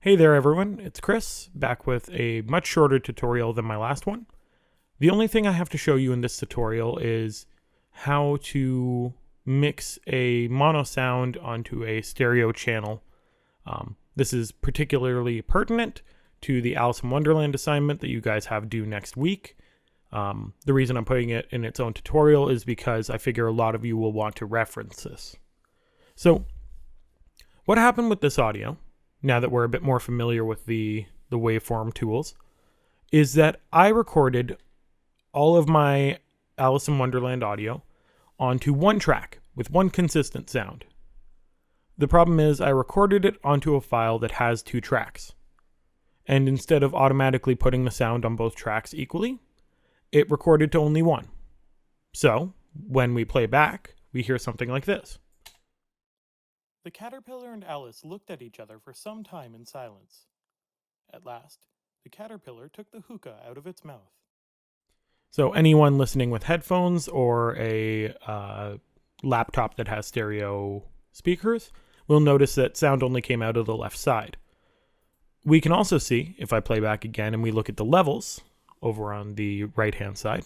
Hey there everyone, it's Chris, back with a much shorter tutorial than my last one. The only thing I have to show you in this tutorial is how to mix a mono sound onto a stereo channel. This is particularly pertinent to the Alice in Wonderland assignment that you guys have due next week. The reason I'm putting it in its own tutorial is because I figure a lot of you will want to reference this. So, what happened with this audio, now that we're a bit more familiar with the waveform tools, is that I recorded all of my Alice in Wonderland audio onto one track with one consistent sound. The problem is I recorded it onto a file that has two tracks. And instead of automatically putting the sound on both tracks equally, it recorded to only one. So, when we play back, we hear something like this. The caterpillar and Alice looked at each other for some time in silence. At last, the caterpillar took the hookah out of its mouth. So anyone listening with headphones or a laptop that has stereo speakers will notice that sound only came out of the left side. We can also see, if I play back again and we look at the levels over on the right-hand side,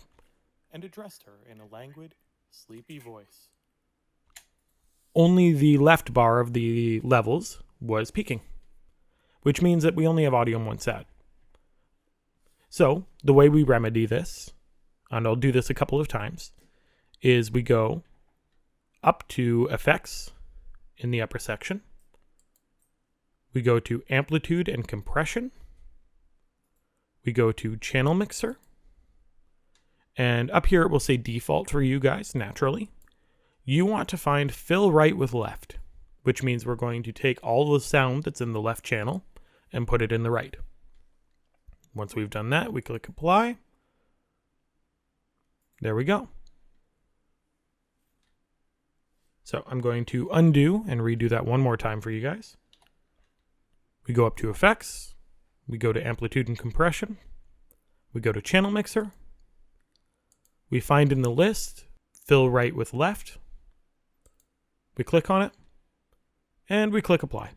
and addressed her in a languid, sleepy voice. Only the left bar of the levels was peaking, which means that we only have audio on one side. So the way we remedy this, and I'll do this a couple of times, is we go up to Effects in the upper section. We go to Amplitude and Compression. We go to Channel Mixer. And up here it will say Default for you guys, naturally. You want to find Fill Right with Left, which means we're going to take all the sound that's in the left channel and put it in the right. Once we've done that, we click Apply. There we go. So I'm going to undo and redo that one more time for you guys. We go up to Effects. We go to Amplitude and Compression. We go to Channel Mixer. We find in the list Fill Right with Left. We click on it, and we click Apply.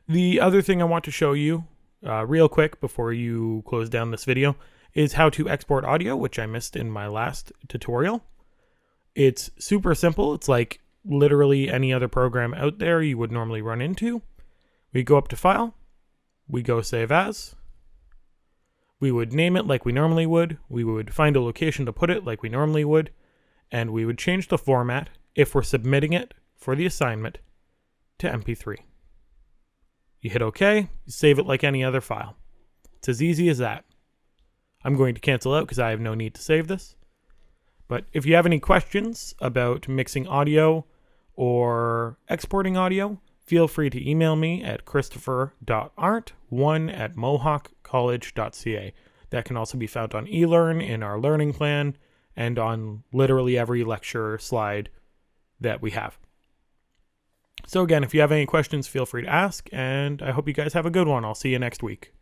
The other thing I want to show you real quick before you close down this video is how to export audio, which I missed in my last tutorial. It's super simple. It's like literally any other program out there you would normally run into. We go up to File. We go Save As. We would name it like we normally would. We would find a location to put it like we normally would. And we would change the format, if we're submitting it for the assignment, to MP3. You hit OK, you save it like any other file. It's as easy as that. I'm going to cancel out because I have no need to save this. But if you have any questions about mixing audio or exporting audio, feel free to email me at christopher.arnt1@mohawkcollege.ca. That can also be found on eLearn in our learning plan and on literally every lecture slide that we have. So again, if you have any questions, feel free to ask, and I hope you guys have a good one. I'll see you next week.